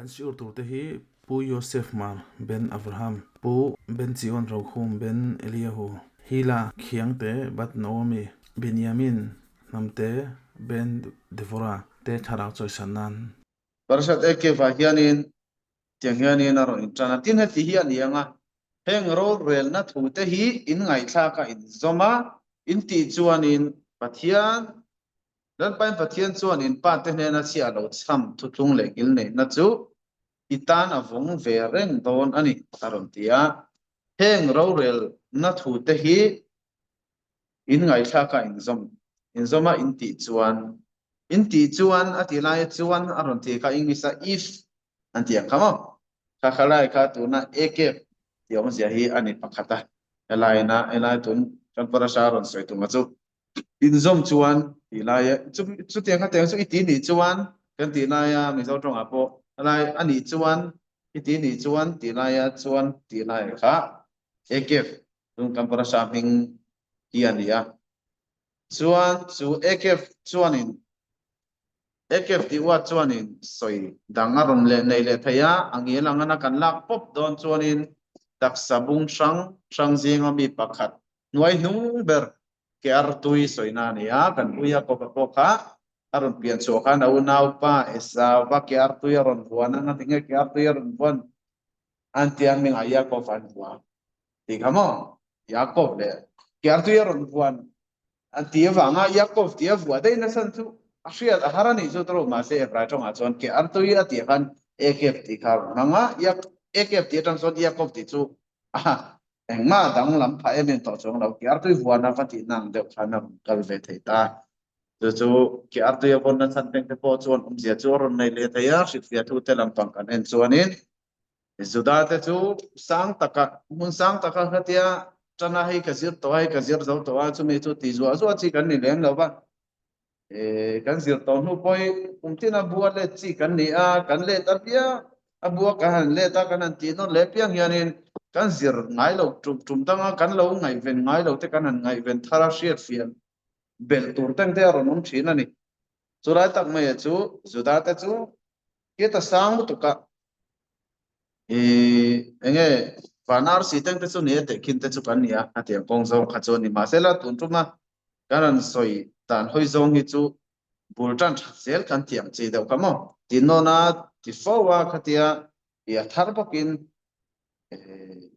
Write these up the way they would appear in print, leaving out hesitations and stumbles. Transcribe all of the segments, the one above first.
kan siur tu te hi pu Yosef mar ben Abraham pu ben Zion rokhum ben Eliyahu hila khiang te bat Naomi Benjamin namte ben Deborah te tharak choi sanan Parashat Ekev hianin tiang hianin aro intrana tin hati hi anianga heng ro rel na thu te hi in ngai thla ka in zoma in ti chuanin pathian dan pain pathian chuanin pa te hne na chia lo cham thu tlung le gil nei na chu itan avong ve reng don ani aron tia heng ro rel na thu te hi in ngai thla ka in zoma in ti chuan ati lai chuan aron ti ka english a if antia kamo ka khalai ka tu na eke tiong zia hi ani pakhata elai tun kan parasha ron soi tu ma chu in zom chuan ti lai chu tiang ka tiang chu iti ni chuan kan ti lai ya mi zo tong apo elai ani chuan iti ni chuan ti lai ya chuan ti lai kha eke tun kan parasha ming hi ania chuan chu eke chuanin ekef ti wa chuanin soi dangaron le nei le thaya angi langana kan lak pop don chuanin tak sabung sang zinga mi pakhat nuai hnung ber ke artui soina nia kan uya ko ko kha aron pian so khan au nau pa esa wa ke artui aron buana na tinge ke artui aron buan antian ming aya ko fan bua ti kamo yakov le ke artui aron buan antia wanga yakov tia bua dei na san chu Asyad aharani zo tro ma se pra chong a chon ke artui ati khan ekep ti kha manga yak ekep ti tang son yakop ti chu engma dang lam pha emen to chong lo ke artui huana ka ti nang de khana kal ve thei ta chu ke artui bon na san peng te po chon zia choron nei le thaya shit fia thu te lam pang kan en chuanin zuda te chu sang taka khatia chana hai ka zir to hai ka zir zo to a chu me chu ti zo chi kan ni lem lo ba kan zir to nu poi umtina bua le chi kan ni a kan le ta pia a bua ka han le ta kan an ti no le piang hianin kan zir ngai lo tum tanga kan lo ngai ven ngai lo te kan an ngai ven thara shiat fian bel tur tang te ron um thina ni churai tak mai chu zuda te chu ke ta sang tu ka enge panar si tang te chu ne te kin te chu kan ni a ate kong zo kha chu ni ma sela tun tuma karan soi tan hoi zong hi chu bultan sel kan tiang chi deuh kamo tinona ti fowa khatia ya tharbakin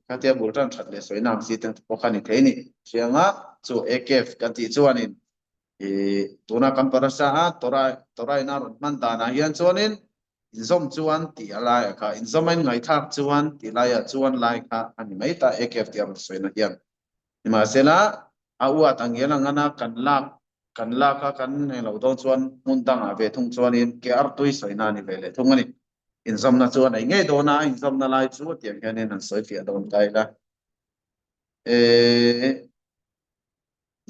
khatia bultan thatle soinam si teng pokhani theini sianga chu ekef kan ti chuanin tuna kan parasa a torai na ron man dana hian chuanin inzom chuan ti alai kha inzomain ngai thak chuan ti laia chuan lai kha ani mai ta ekef ti am soina hian ima sela a uat angela ngana kan la ka kan ne lo do chuan mun dang a ve thung chuanin ke artui soina ni vele thungani inzom na chuan ai nge do na inzom na lai chu tiang hian an soi fia don kai la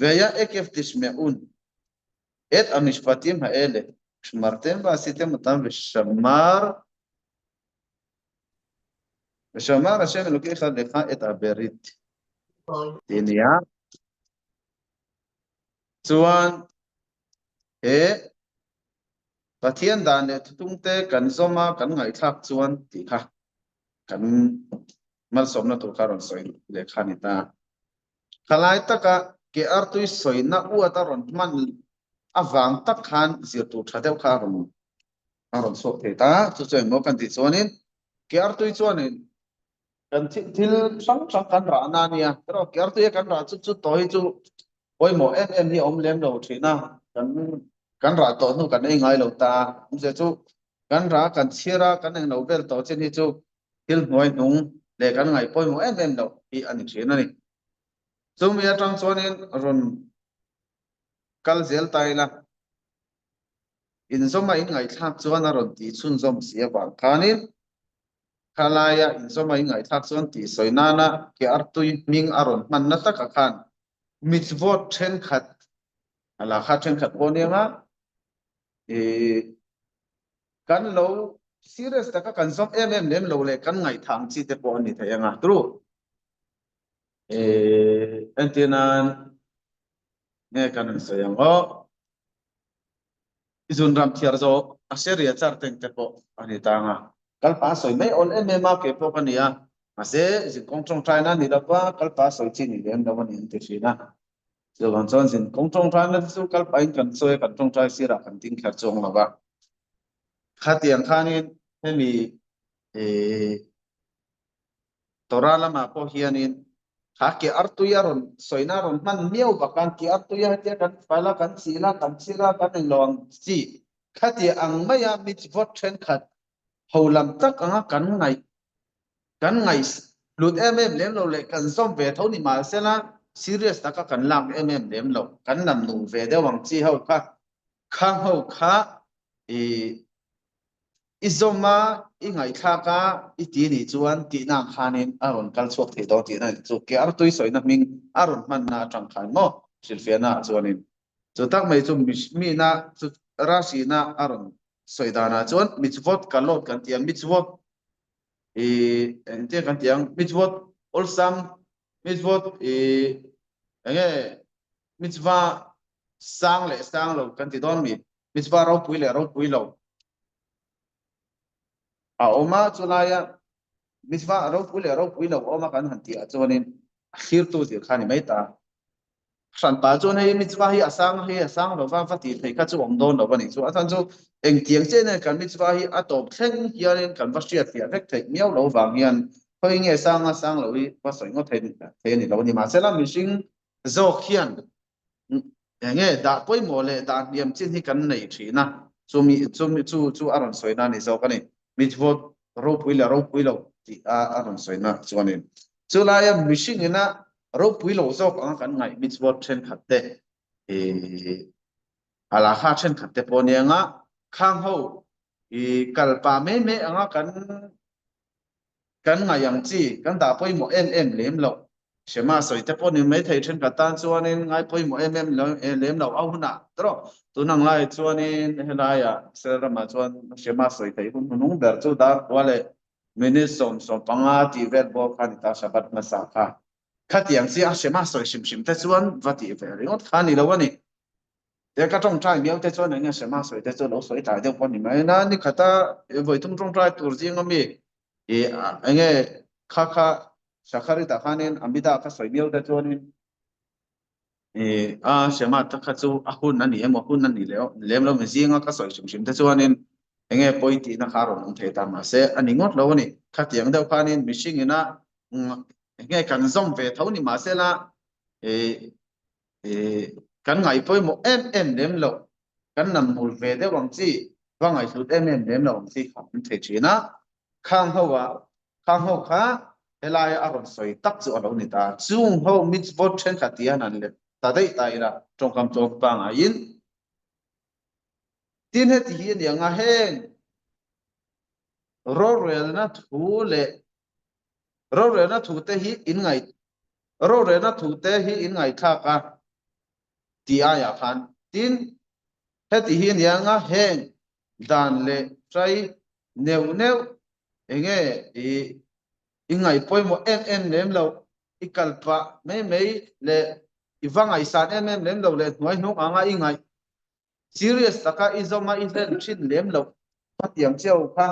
veya ekef tishmeun et amishpatim haele shmartem va asitem otam ושמר השם אלוקיך לך את הברית. תניה. chuan pathian dan le thutung te kan zoma kan ngai thak chuan ti kha kan mal somna tur karon soi le khani ta khalai taka ke artui soina u ataron man awang tak khan zir tu thadeu kha ron so the ta chu choi mo kan ti chuanin ke artui chuanin kan thil sang kan ra na nia ro ke artui kan ra chu toi chu oi mo em ni om lem lo thina kan ra to nu kan ei ngai lo ta je chu kan ra kan chira kan eng lo vel to chen hi chu thil noi nung le kan ngai poi mo em lo hi ani thina ni chu mi atang chuanin ron kal zel tai la in zoma in ngai thak chuan a ron ti chun zom sia wang khanin khalaya in zoma in ngai thak chuan ti soinana ke artui ming aron man na taka khan mitzvot then khat ala kha then khat ponianga kan lo serious taka kan zom lem lo le kan ngai thang chi te pon ni thayanga true antinan ne kan sayang o izun ram thiar zo aseria char teng te po ani tanga kalpa soi mai ol MMA ke pokania ase jin kongchong China ni dawa kalpa soi chi ni lem dawa ni te china so kan chon jin kongchong China su kalpa in kan soi kan chong chai sira kan ting khar chong lawa khatiang khanin hemi e torala ma po hianin ha ke artuyaron soinaron man miau bakan ki artuya te kan pala kan sila kan lawang si khati ang maya mitzvot then khat holam tak anga kan ngai lut lem lo le kan som ve thoni ma sela serious taka kan lam lem lo kan nam nu ve de wang chi ho kha khang ho kha e izoma ingai thaka iti ni chuan ti na khanin aron kal chuak thei do ti na chu ke ar tui soi na ming aron man na tang khan mo silfiana chuanin chu tak mai chu mi na chu rashi na aron soidana chuan mitzvot kalot kan tiang mitzvot e ente kan tiang mitzvot olsam mitzvot enge mitzva sang lo kan ti don mi mitzva ro pui lo a oma chulaya mitzva ro pui lo oma kan han ti a chuanin khir tu ti khani mai ta san pa chuan hei mitzva hi asang lo va ti thei kha chu om don lo bani chu athan chu eng tiang che ne kan mitzva hi a top thleng hianin kan va hriat tia vek thei miau lo wang hian hoi nge sang lo hi va soi ngo thei ni lo ni ma sela mi sing zo khian nge da poi mo le da niam chin hi kan nei thina chu aron soina ni zo kani mitzvot ro pui lo ti a aron soina chuanin chulaya mishing ina ro pui lo zo ka kan ngai mitzvot then khatte e ala kha then khatte ponianga khang ho e kalpa me anga kan ngai yang chi kan da poi mo lem lo shema soi te poni me thei then katan chuanin ngai poi mo lem lo au na tro tu nang lai chuanin helaya serama chuan shema soi thei hun nung ber chu da wale mini som panga ti vet bo khan ta sabat na sa kha khatiang si a shema soi shim te chuan vati ve ringot khani lo wani te ka tong trai miau te chuan nga shema soi te chu lo soi tai de poni mai na ni khata voi tung tong trai tur jing ami e enge kha sakhari ta khanin amida ka soi miau te chuanin e a shema ta kha chu a hun ani emo hun ani lem lo me zinga ka soi shim te chuanin enge poiti na kharo nong the ta ma se ani ngot lo ni khatiang deuh khanin mishing ina enge kan zom ve thoni ma se la e e kan ngai poi mo lem lo kan nam mul ve de wang chi wang ai sut lem lo wang chi kham the china khang ho kha helai aron soi tak chu alo ni ta chung ho mitzvot then khatian an le ta dei ta ira trong kam chok pang a in tin he ti hi ni anga heng ro rel na thu le ro rel na thu te hi in ngai ro rel na thu te hi in ngai tha ka ti a ya khan tin he ti hi ni anga heng dan le trai neu enge e ingai poi mo lem lo ikalpa me le iwangai san lem lo le noi nok anga ingai serious taka izoma isen chin lem lo patiam cheu kha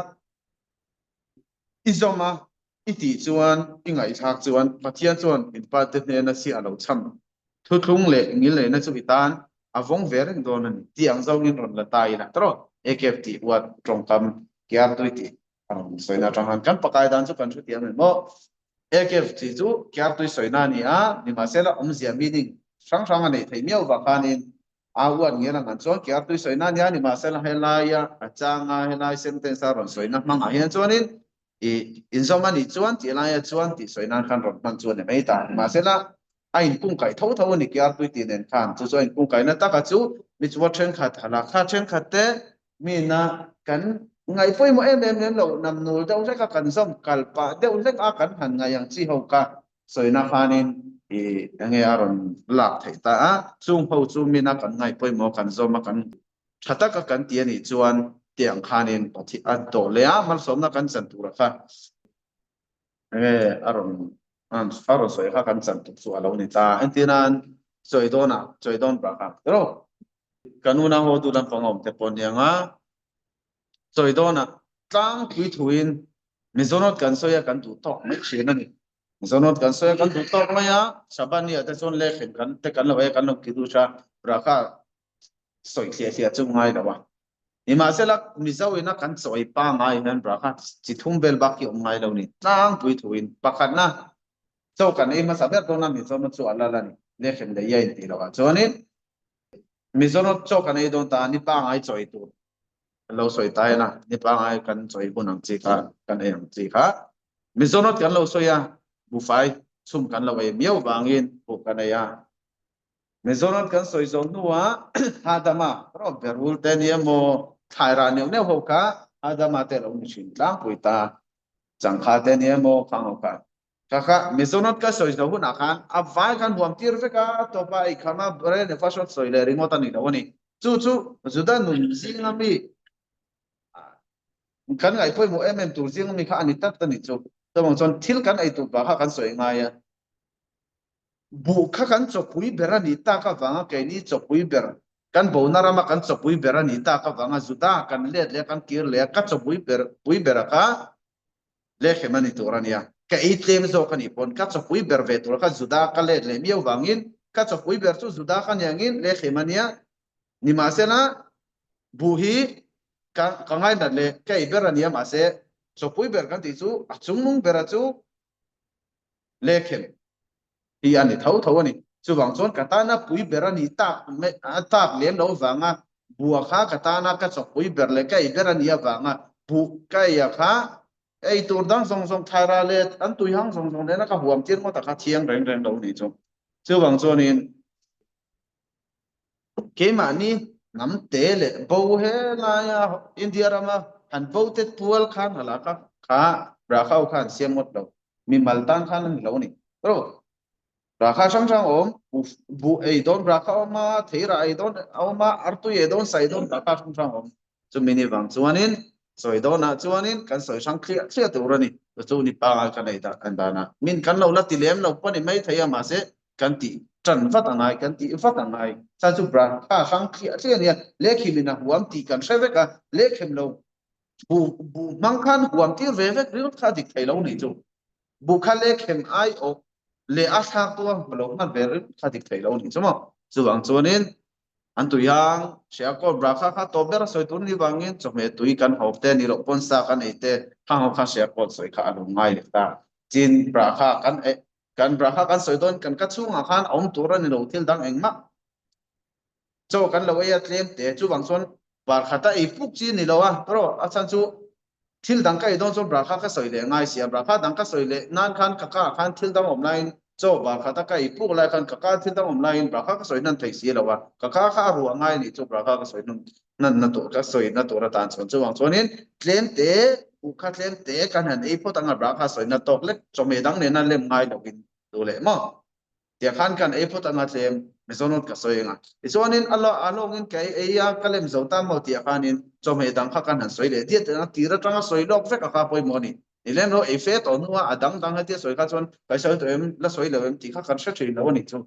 izoma iti chuan ingai thak chuan pathian chuan in pa te ne na si alo cham thu thlung le ngil le na chu itan avong vereng don an tiang zong in ron la tai na tro ekft wat trong kam kyar tuiti soina tang kan pakai dan chu kan thu tiang mo ekft chu kyar tui soina ni a ni ma sela zia meaning sang ani thei miau wa khanin awan ngena ngan chuan kyar tui soina ni ani ma sela helaya achanga helai sentence a ron soina mang a hian chuanin in zomani chuan ti lai chuan ti soina khan ron man chuan mai ta ma sela ain kung kai tho ni kyar tui ti nen khan chu chuan kung kai na taka chu mi chu then khat hala kha then khat te mi na kan ngai poi mo lem lo nam nul deuh reka kan zom kalpa deuh rek a kan han ngai yang chi ho ka soina khanin ange aron lak thei ta a chung ho chu mina kan ngai poi mo kan zoma kan thata ka kan ti ani chuan tiang khanin pathi a to le a mal som na kan chan tu ra kha ange aron soi kha kan chan tu chu alo ni ta antinan choi don pra kha ro kanuna ho tu lam pangom te pon yanga choi dona tlang pui thuin mizonot kan soya kan tu tok mai china ni mizonot kan soya kan tu tok maya sabani ata chon le khem kan te kan lawa kan nok kidu sha raka soi thia chung ngai lawa ni ma se lak mizawina kan soi pa ngai han raka chi thum bel bak ki ngai lo ni tlang pui thuin pakhat na so kan ei ma saber to na mizonot chu alala ni le khem le yai ti lawa choni mizonot cho kan ei don ta ni pa ngai choi tu lo soi tai na ni pa ngai kan choi bunang chi kha kan ei ang chi kha mizonot kan lo soya bu fai sum kan lo wei miau bangin bu kan ya mizonot kan soi zo nuwa hadama ro berul te ni mo thaira ne ne ho ka hadama te lo ni chin tlang puita chang kha te ni mo khang ho ka kaka mizonot ka soi zo hu na khan a vai kan huam tir ve ka to pa I khama bre ne fa shot soi le ringot ani lo ni chu juda nun sing ami kan ngai poi mo tur jing mi kha ani tak ta ni chu to mong chon thil kan ai tu ba kha kan soi nga ya bu kha kan cho pui bera ni ta ka wanga ke ni cho pui ber kan bo na rama kan cho pui bera ni ta ka wanga juda kan le kan kir le ka cho pui bera ka le khemani tu rania ka ei tlem zo kan ipon ka cho pui ber ve tur ka juda ka le mi wangin ka cho pui ber chu juda kan yangin le khemania ni ma se na bu hi ka ngai na le ke bera ni ma se cho pui ber kan ti chu achung mung bera chu le khem hi ani thau ani chu wang chon katana pui berani tak me tak le lo wanga bua kha katana ka chok pui ber le kai berani ya wanga bu kai ya kha ei tur dang song thara le an tui hang song le na ka huam tir mo ta kha thiang reng lo ni chu wang chon in ke ma ni nam te le bo he la ya india rama han bo te tual khan hala ka kha ra khau khan siamot lo mi maltan khan lo ni ro rakha sang om bu ei don rakha ma theira ei don ma artu ei don sai don rakha sang om chu mini wang chuanin soi don na chuanin kan soi sang khlia tu rani chu ni pa ka nei da kan dana min kan lo la ti lem lo pani mai thaya ma se kan ti tran va ta ngai kan ti va ta ngai sa chu bra kha sang khlia ni le khi mina huam ti kan sheve ka le khem lo bu mang khan huam ti ve ve ri kha dik thai lo ni chu bu kha le khem ai o le a thak to lo na ver kha dik thei lo ni chuma chuwang chuanin an tu yang sia ko bra kha to ber soi tur ni wangin chome tui kan hop te ni ro pon sa kan ite hang ho kha sia ko soi kha anu ngai le ta chin bra kha kan bra kha kan soi don kan ka chunga khan om tur ni lo thil dang engma cho kan lo ya tlem te chuwang chuan bar khata I puk chi ni lo a ro a chan chu thil dang kai don so bra kha ka soi le ngai sia bra kha dang ka soi le nan khan ka khan thil dang online cho ba kha ta kai pu la khan ka thil dang online bra kha ka soi nan thei sia lawa ka kha ru ngai ni cho bra kha ka soi nun nan na to ka soi na to ra tan chon chuwang chonin claim te u kha claim te kan han ei pho tang bra kha soi na tok le cho me dang ne na lem ngai lo kin do le mo tia khan kan ei pho tang a claim mezonot ka soi nga isonin alo ngin kai ei ya kalem zota mo tia khanin cho me dang kha kan han soi le dia ta tira tanga soi lok fe ka kha poi mo ni ilem no e fe to nuwa adang dang ha tia soi ka chon kai soi to em la soi le em ti kha kan sha thin lo ni chu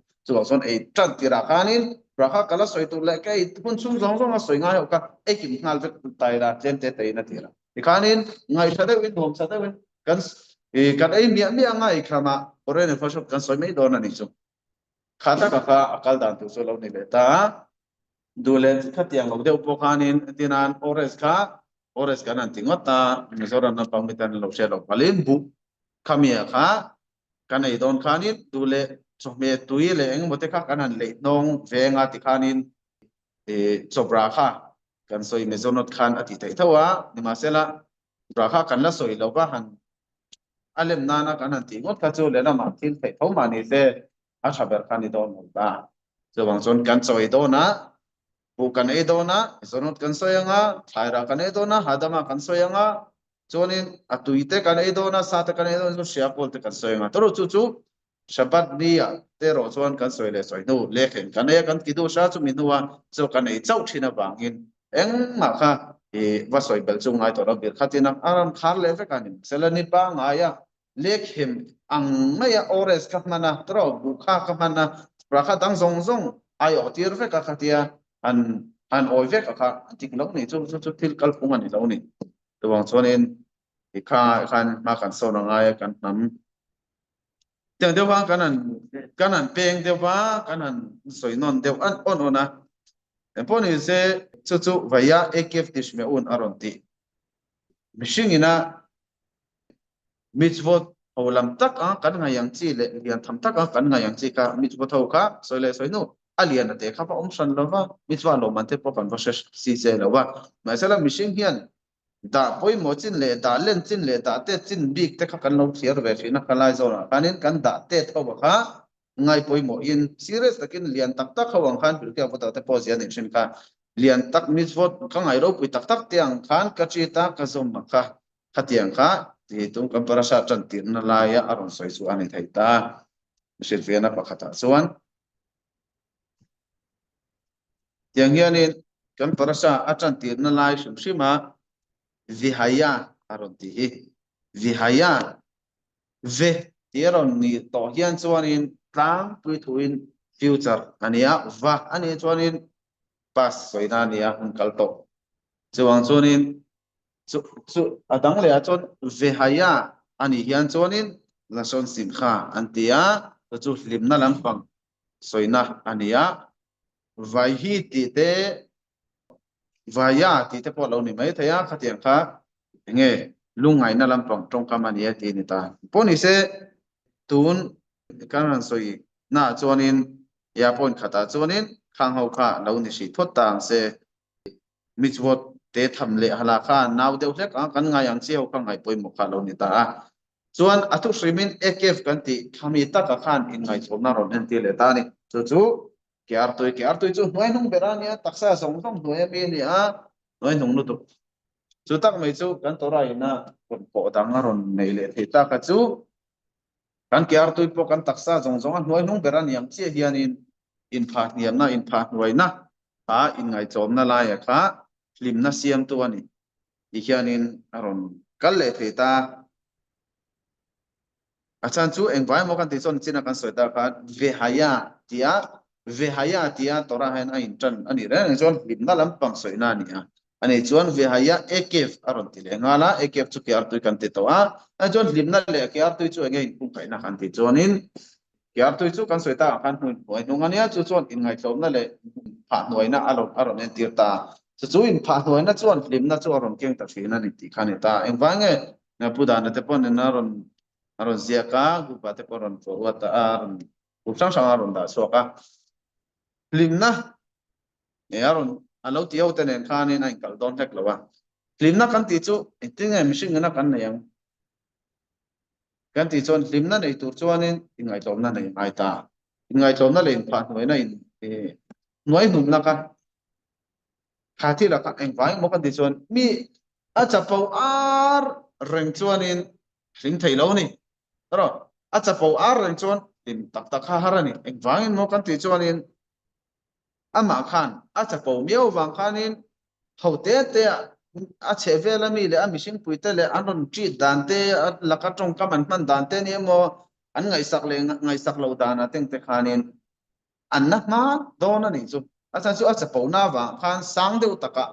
son e tan tira khanin ra kha kala soi tu le kai pun chung zong soi nga yo ka e ki ngal ve tai ra chen te tai na tira ikhanin ngai sa de win dom sa de win kan kan ei mi anga I khama ore ne fa shop kan soi mei do na ni chu khata ka akal dan tu so lo ni le ta dule khatiang lo de upokanin tinan ores kanan tingota mizoram na pamitan lo shelo palin bu khamia kha kanai don khanin dule chome tuile eng mote kha kanan le nong venga ti khanin e chobra kha kan soi mezonot khan ati thai thawa nimasela bra kha kan la soi lo ba han alem nana kanan tingot kha chu le na ma thil thai thau mani se a thaber khani don ba chawang chon kan choi do na bukan itu na sonot kan soyanga thaira kan itu na hadama kan soyanga chonin atuite kan itu na sata kan itu so siapol te kan soyanga toro chu shabat niya tero chon kan soile soi no lekhen kan ya kan kidu sha chu minua so kan ei chau thina bangin eng ma kha e wa soi bel chung ai to ra bir khatina aram khar le fe kan selani pa ngaya lekhem ang maya ores ka mana tro bukha ka mana prakha dang zong ai o tir fe ka khatia an oi vek ka tik lo ni chu thil kal phung ani lo ni tuang chuanin hi khan ma kan so na ngai kan nam tiang deuh kanan peng deuh kanan soinon deuh an on ona pon ni se chu vaya ekf tishme un aron ti mishing ina mitzvot holam tak kan ngayang chi le lian tham tak kan ngayang chi ka mitzvot ho ka soile soinu alian ate kha pa san lova mitzwa lo man te po kan verses si se lova ma sala mishing hian da poi mo chin le da len chin le da te chin big te kha kan lo thiar ve thina kalai zona kanin kan da te thoba kha ngai poi mo in serious takin lian tak tak hawang khan pil ke pota te pozian in kha lian tak mitzvot ka ngai ro pui tak tak tiang khan ka chi ta ka zom ma kha khatiang kha ti tung kan parasha chan tir na la ya aron soi su ani thai ta shil fiana pakhata chuan tiang hianin kan parasha achan tir na lai shim shima vihaya aron ti hi vihaya ve tiron ni to hian chuanin tlang pui thuin future ania va ani chuanin pas soina nia hun kalto chuang chuanin chu adang le chon vehaya ani hian chuanin lason simkha antia chu hlimna lampang soina ania vai hi ti te vaya ti te po lo ni mai thaya khatiang kha nge lungai na lampang tong kamania ti ni ta poni se tun kan soi na chuanin ya point khata chuanin khang ho kha lo ni si thot tang se mitzvot te tham le hala kha naw deuh hlek kan ngai ang chiao kha ngai poi mo kha lo ni ta chuan atu shrimin ekf kan ti khami taka khan in ngai chomna ron en ti le ta ni chu kiar toi chu noi nung berania taksa song song noi mi ni a noi nung nu tu chu tak mai chu kan tora ina kon po dang ron nei le theta ka chu kan kiar toi po kan taksa jong jong an noi nung beraniam che hianin in pha niam na in pha noi na a in ngai chomna la ya kha lim na siam tu ani hianin aron kal le theta achan chu engwai mo kan ti chon china kan soita kha vehaya tia tora hen a in tran ani re chon lim na lam pang soina ni a ani chuan vehaya ekef aron ti le ngala ekef chu kiar tu kan ti to a chon lim na le kiar tu chu nge in pung kai na kan ti chonin kiar tu chu kan soita kan hun hoi nung ania chu chon in ngai hlom na le pha noi na aron en tir ta chu in pha noi na chuan lim na chu aron keng ta thina ni ti khani ta engwange na puda na te pon na aron ziaka gupa te poron fo wata aron upsang sang aron da soka limna e aron alo tiau tenen khane na inkal don tek lawa limna kan ti chu tinga mishing na kan nayang kan ti chon limna nei tur chuanin ingai tlomna nei mai ta ingai tlomna le in pha noi na in noi num na ka khathi la ka eng vai mo kan ti chon mi a chapo ar reng chuanin hring thei lo ni ro acha po ar ren chon tin tak tak kha harani ek wangin mo kan ti chuanin ama khan acha po miao wang khanin hote te a chevela mi le a mishing puite le anon chi dante laka tong kaman man dante ni mo an ngai sak lo dana teng te khanin an na ma dona ni chu acha po na wang khan sang deu taka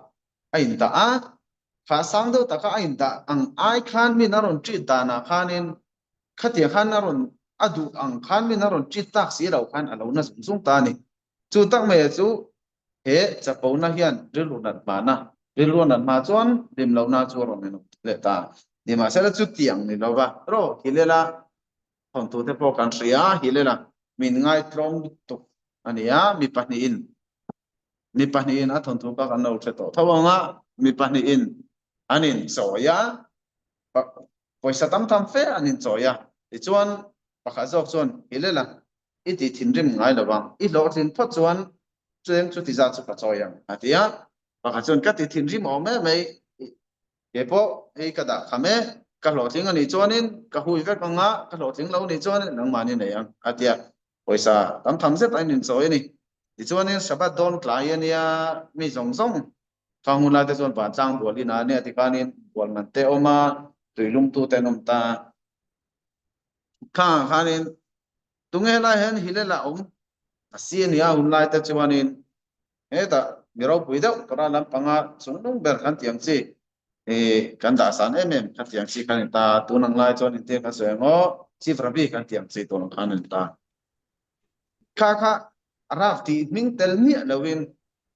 ain da a kha sang deu taka ain da ang ai khan mi naron chi dana khanin khatia khan naron adu ang khan mi naron chi tak si lo khan alo na sung ta ni chu tak me chu he chapo na hian rilunat ma na rilunat ma chuan lim lo na chu ron ne le ta ni ma sala chu tiang ni lo ba ro hilela hon tu te po kan ria hilela min ngai tlong tu ania mi pahni in a thon tu ka kan no the to thawanga mi pahni in anin soya poisa tam fe anin soya chuan pakha zawk chuan hilela iti thinrim ngai lawang I lo thin phot chuan chueng chu ti za chu ka choyang atia pakha chuan ka ti thinrim o me mai ke po ei ka da khame ka lo thing ani chuanin ka hui vek anga ka lo thing lo ni chuan nang mani nei ang atia poisa tam tham zet ainin choi ni ti chuanin sabat don klai ania mi zong zong kangula te chuan pa chang bolina ne ti kanin bol man te oma tuilung tu te nom ta khanin tunge la hen hilela asian ya hunlai ta chuanin eta miro puidau tora lam panga sungnung ber khan tiang chi kan da san kan tiang si kan ta tu nang lai chon in te ka se ngo chi frabi kan tiang si to kan ta kha araf ti ming tel ni lawin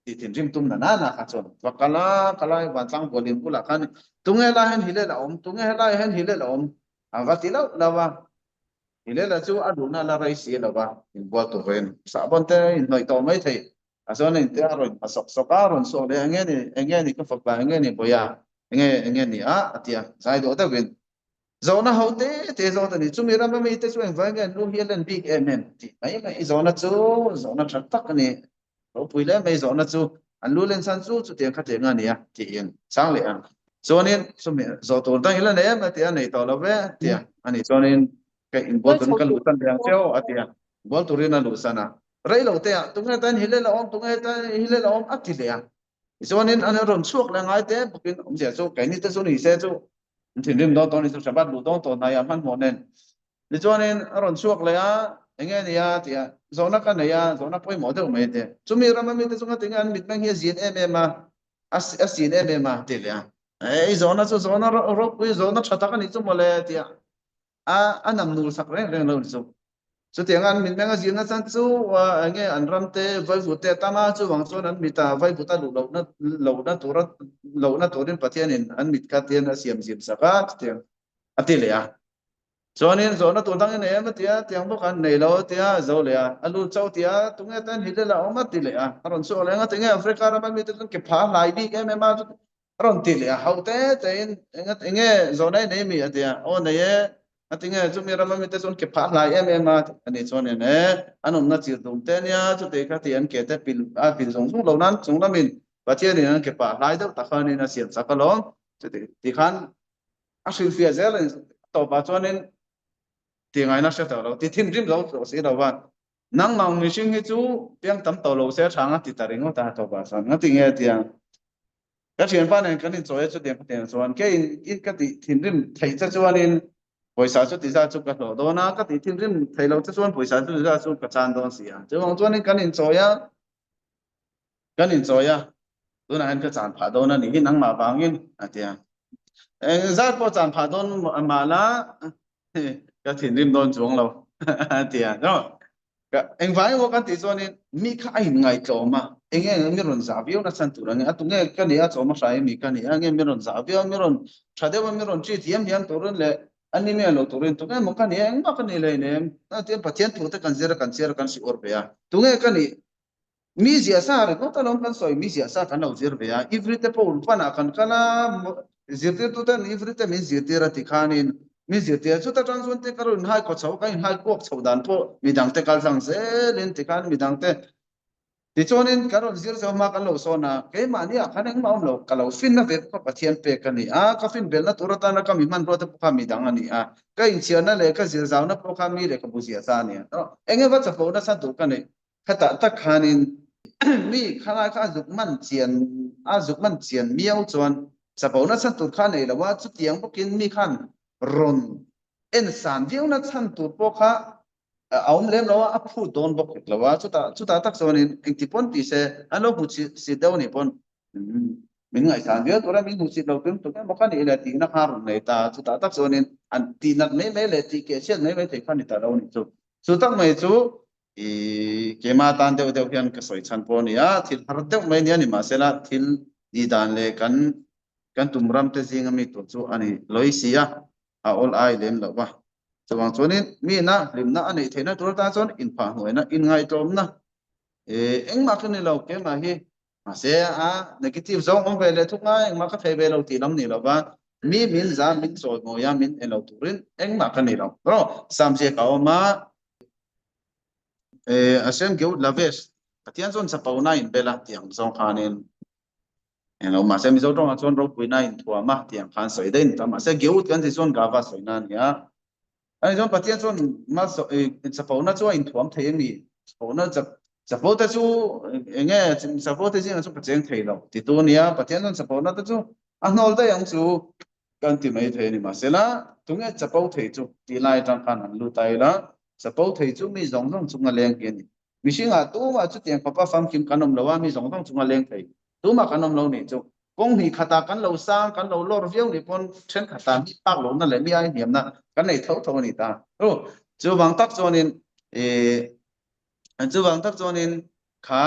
ti tin rim tum na na kha chon wa kala ban tlang bolim kula kan tunge la hen hile la tunge la hen hile la avati la wa hile la chu aduna la rai si la wa in bo to ren sa bon te in noi to mai thei ason in te aron asok sokaron so le nge ni ka fak ba nge ni boya nge ni atia sai do ta win zona haute te zona ni chu mi ram mi te chu en va nge nu hielen big ti mai zona chu zona thak tak ni ro puile mai zona chu an lu len san chu te kha te nga ni ti in sang le zonin sumi zo to ta hila ne ma te nei to lo ve ti ani zonin ka in bol tun ka lu san yang cheo atia bol turina lu sana rai lo te tunga tan hile la tunga tan hile la ati le zonin an ron suak la ngai te bukin sia chu kai ni te chu ni se chu thin rim do to ni chu sabat lu do to na ya man mo nen ni zonin ron suak le enge ni ti zona ka ne zona poi mo de me te chumi ram mi te chunga tinga an mit mang hi zin ma asin ma te le zona chu zona ro pui zona thata ka ni chu mo le ti anam nul sak reng lo chu chu tiang an min menga zina san chu nge an ram te vai vu te tama chu wang chon an mita vai vu ta lo na turin pathian in an mit ka tian a siam saka tiang atile chonin zona tu dang ne ma tia tiang bo kan nei lo tia zo le alu chau tia tunge tan hidela oma tile aron so le nga tinge afrika ra ma mi te ke pha lai bi ke me ma aron tile haute te nge zona ne mi atia o ne ye atinge chu mi ra ma mi te son ke pha lai ma ani chonin ne anom na chi dum te nia chu te ka tian ke te pil zong zong lo nan chung la min pathian ni ke pa lai do ta khan ni na siam sakalong chu te ti khan asil fia zel to ba chonin tiếng ai nó sẽ thở lâu thì thiên rim lâu rồi sẽ đâu vậy nắng mong người sinh cái chú tiếng tắm tàu lâu sẽ sáng thì ta đến ngó ta tàu bà san nó tiếng nghe tiếng cái chuyện phát này cái này rồi chút tiếng rồi cái cái thiên rim thấy cho cho nên buổi sáng chút thì ra chút cái lâu đó na cái thiên rim thấy lâu cho buổi sáng chút ra chút cái chan đó gì chứ không cho nên cái này rồi tôi nói cái chan phá đó na ní nắng mà vàng in tiếng ra có chan phá đó mà là cái thiên rim đón xuống lâu tiếng đó anh phải có cái cho nên mi khai ngày cho mà anh nghe mi ron giả biểu nó san tu rằng à tụng nghe cái này cho mà sai mi cái này anh nghe mi ron giả biểu mi ron chả đeo mi ron chỉ tiêm hiền tu ron lệ anh mi lo tu ron tụng nghe một cái này anh mà cái này lại nè à tiêm patient tu te kan si or bea tụng nghe cái này mi zia sa rồi có ta long kan soi mi zia sa kan au zir bea everyte paul pana kan kana zirte tu ten everyte mi zirte ra tikhanin mi zirte chu ta transfer te karun hai ko chau kai hai ko chau dan po mi dang te kal sang se len te kan mi dang te ti chonin karun zir so ma kan lo so na ke ma ni a khaneng ma om lo kalau fin na ve ko pathian pe kan ni ka fin bel na turata na ka mi man ro te pa mi dang ani ka in chia na le ka zir zaw na po ka mi le ka bu zia sa ni enge wa cha po na sa tu kan ni khata ta khanin mi khana kha zuk man chian miao chuan sapo na san tu khan nei lawa chu tiang bokin mi khan ron en san viu na chan tu po kha aum lem lawa a phu don bok lawa chu ta tak zonin eng ti pon ti se alo hu si deu ni pon min ngai san viu tora min hu si lo pem tu ka mo khan ni la ti na har nei ta chu ta tak zonin an ti nat me le ti ke chen me te khan ni ta lo ni chu tak mai chu kema tan deu hian ka soi chan po ni thil har deuh mai ni ani ma sela thil di dan le kan tumram te jing ami to chu ani loi sia a ol ai lem lo wa chawang chonin mi na lim na ani theina tur ta chon in pha hoi na in ngai tom na eng ma kan ni lo ke ma hi ma se negative zong ong ve le thuk ngai eng ma ka thei ve lo ti lam ni lo wa mi min za min choi mo ya min elo turin eng ma kan ni lo ro sam se ka ma asem geu laves patian zon sa pauna in bela tiang zong khanin en lo ma se mi zo tong chon ro puina in thua ma tiang khan soi den ta ma se geu kan ti zon ga va soi na nia ai zon patian zon ma so sa pauna chu in thuam thei mi pauna sa po ta chu enge sa po te jing chu pa cheng thei lo ti tu nia patian zon sa pauna ta chu a nol da yang chu kan ti mai thei ni ma se la tunge cha po thei chu ti lai tang khan an lu tai la sapo thei chu mi zong zong chunga leng ke ni mi singa tu ma chu tiang papa fam kim kanom lawa mi zong zong chunga leng thei tu ma kanom lo ni chu kong hi khata kan lo sang kan lo lor viau ni pon then khata mi pak lo na le mi ai hiam na kan nei tho tho ni ta chu wang tak chonin chu wang tak chonin kha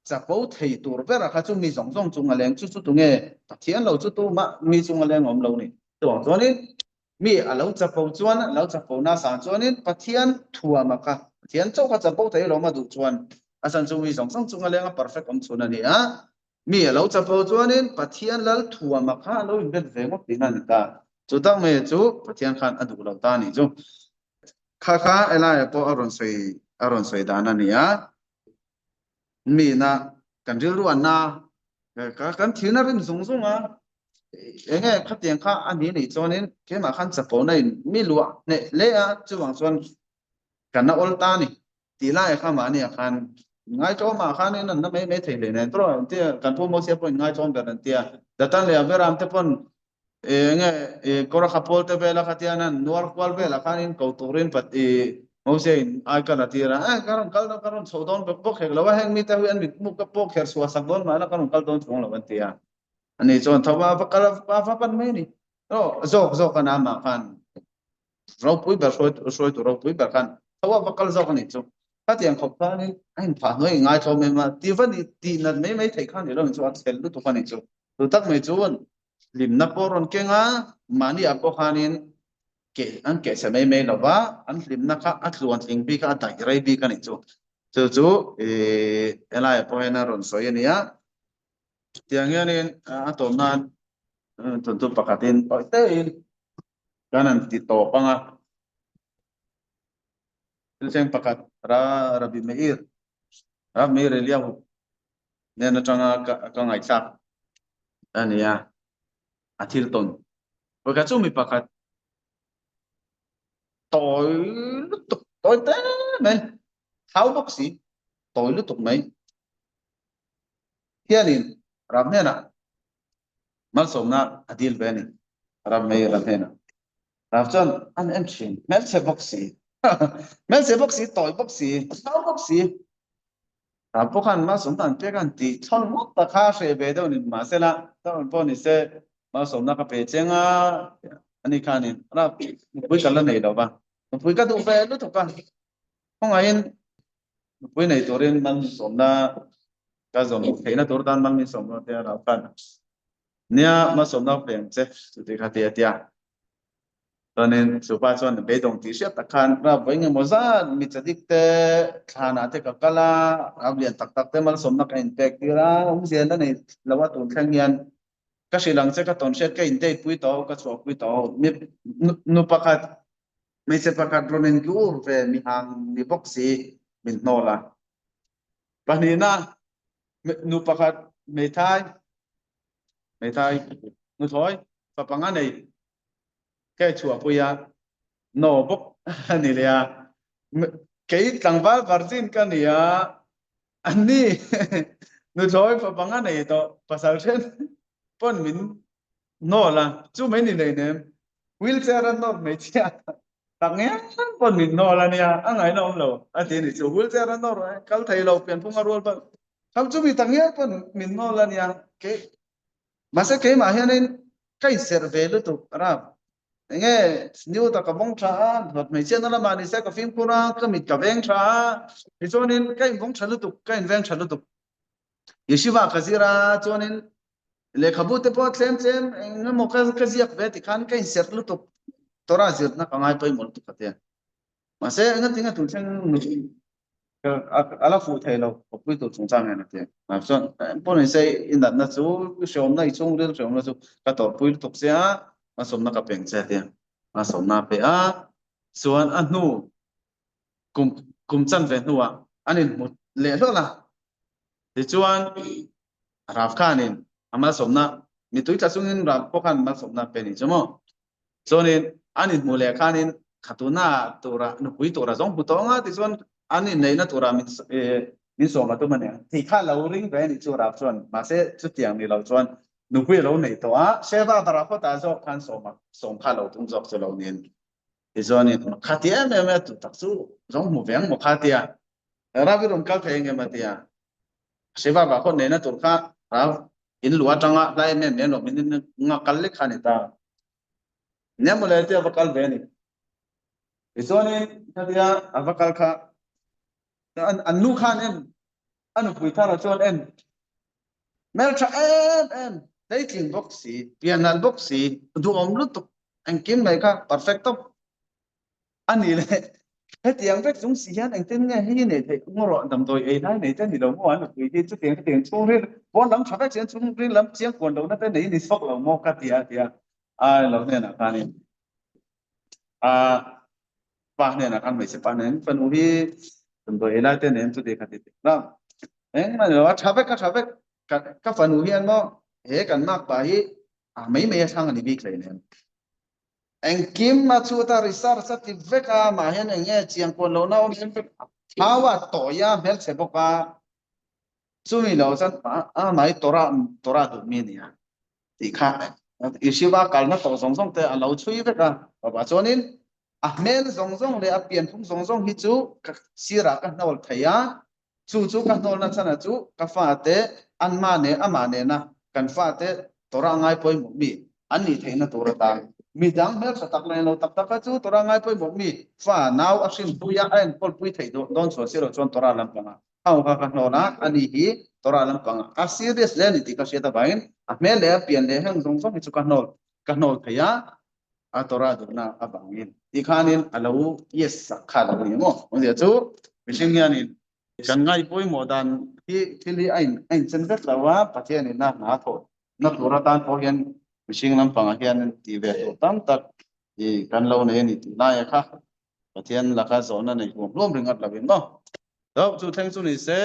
chapo thei tur bera kha chu mi zong zong chung aleng chu chu tu nge pathian lo chu tu ma mi chung aleng om lo ni chu wang chonin mi alo chapo chuan alo chapo na sa chonin pathian thua ma ka pathian chau kha chapo thei lo ma du chuan asan chu mi zong zong chung aleng a perfect om chuna ni a mi alo chapo chuanin pathian lal thua ma kha lo in bet ve ngok tin an ta chu tak me chu pathian khan adu lo ta ni chu kha kha ela po aron soi dana ni a mi na kan ril ruan na kan thina rim zung zung a enge khatiang kha ani nei chonin ke ma khan chapo na in mi luwa ne le a chuwang chuan kan na ol ta ni ti lai kha ma ni khan ngai cho ma khan in na me thei le ne tro ti kan pu mo se po ngai chom ber tia datan le averam te pon enge kora khapol te bela khatiana nuar kwal bela khan in ko turin pat Hussein ai kana tira karon kaldo karon sodon pok hek lawa heng mi ta wi an mi mu ka pok her suwa sakdon ma na karon kaldon chung lawan tia ani chon thawa pa kala pa pan me ni zo kana ma khan ro pui ber soi tu ro pui ber khan thawa pa kal zo ni chu ta tiang khop ta ni ai pha noi ngai thom me ma ti van ni ti na me thei khan ni lo chu an sel lu tu khan ni chu tu tak me chu lim na poron kenga mani apo khanin ke an ke sa me lawa an lim na kha atluan tling bi ka dai rai bi ka ni chu chu elai po na ron soi ni ya tiang yanin atom nan tentu pakatin oi te kanan ti to panga seng pakat Rabi Meir Eliyahu ne na changa ka ngai sak ani ya athil ton ka chu mi pakat toy lu tuk toy te me hau bok si toy lu tuk mai hianin ram ne na mal som na adil beni Rab Meir ram ne na ram chon an em chin mel se bok si mel se bok si toy bok si hau bok si bukan masuk tan pekan di chon mot ta kha she be do ni ma se la ta po ni se ma som na ka pe chenga ani khani ra pui kala nei do ba pui ka du be lu to ka không ai pui nei to ren man som na ka zom thei na tor dan man mi som na te ra kan nia ma som na pe che tu ti kha te tia cho nên số ba cho nên bị động tí xếp tắc khan ra với người mua ra mi chỉ đi te thà na te cả kala áp liền tắc tắc te mal som na cái impact đi ra ông diện đó này là wat tuần khang yan cái sự lăng sẽ cái tuần sẽ cái impact quý tàu cái số quý tàu mi nu pakat mi sẽ pakat rồi nên cứu về mi hàng mi boxi min no la panina nu pakat mi thai nu thôi và bằng anh này cái chùa bây giờ no bốc ni le cái tlang ba virgin cái ni anh đi nu thôi pa banga này to pasal chen pon min no la chu mấy ni này nè wheelchair an no mấy chia tang nghe pon min no la nia ang ai no lo a ti ni chu wheelchair an no rồi kal thai lo pen phung arol pa kham chu mi tang nghe pon min no la nia cái mà sẽ cái mà hiện nay cái serve lu tu ra nghe new ta ka bong tha hợp mấy chuyện đó mà đi sẽ có phim kura cái mình cả veng tha thì cho nên cái bong tha lu tu cái veng tha lu tu yeshiva kazira cho nên le khabu te po tlem nghe một cái gì vậy thì khán cái set lu tu tora zir na ka ngai pai mol tu khatia mà sẽ nghe tiếng tu chen ala fu thai lo ko pui tu chung chang na te ma son po ne sei in dat na chu shom na I chung re shom na chu ka tor pui tu sia ma som na ka peng che te ma som na pe a suan a nu kum chan ve nu a anin mut le lo la ti chuan raf khanin ama som na mi tui ta sungin raf po khan ma som na pe ni chamo chonin anin mu le khanin khatuna tura nu pui tura jong pu to nga ti chuan ani nei na tura min so ma to mane thi kha lo ring ve ni chu raf chuan ma se chu tiang ni lo chuan nu pui lo nei to a seva bara ko ta zo khan som kha lo tung jok che lo nin ti chuan ni khatia me tu tak chu jong mu veng mo khatia ra vi ron kal phe nge ma tia seva ba ko nei na tur kha ra in lua tanga lai ne ne no min nga kal le khani ta ne mo le te avakal be ni isoni tadia avakal kha an nu khan en anu pui thara chon en mel tra en dei tling boxi pianal boxi du om lu tu an kim mai kha perfect top ani le hết tiếng vết chúng xí anh tin nghe hi này thì cũng rõ tầm tôi ấy này này thế thì đâu có anh quỷ chút tiếng chung riêng vốn lắm chắc cái chung riêng lắm tiếng quần đâu nó tới này thì sốc là mua cái tiền ai lâu này là cái này ba này là cái mấy sẽ ba này phần uhi tầm tôi ấy lại tên này chút để cái tiền đó ấy mà nó chắc cái phần uhi anh nó hệ cái mắc bài mấy sang anh đi cái này anh kim mà chú ta research sát thì vết mà hiện anh nghe chiang quân lâu nào hawa toya mel se boka sumi lo san mai tora du mi ni ti kha isiwa kalna to song song te alo chui veka ba chonin mel song song le apian phung song song hi chu sira ka nol thaya chu ka nol na chana chu ka fa te an ma ne ama ne na kan fa te tora ngai poi mu mi an ni theina tora ta mi dang mel sa tak le lo tak tak chu tora ngai poi mu mi fa naw asin buya en pol pui thei don so siro chon tora lam panga au ka no na ani hi tora lam panga a serious le ni ti ka seta bain mel le pian le hang song song chu ka nol thaya a tora du na abangin ti khanin alo yes kha lo ni mo on dia chu mishing yanin kan ngai poi modan hi thili ain chen vet lawa pathian ni na tho na tora tan po hian mishing lam panga hian ti ve to tam tak i kan lo ne ni ti na ya kha pathian la kha zona nei hlom ringat lawin mo do chu theng chu ni se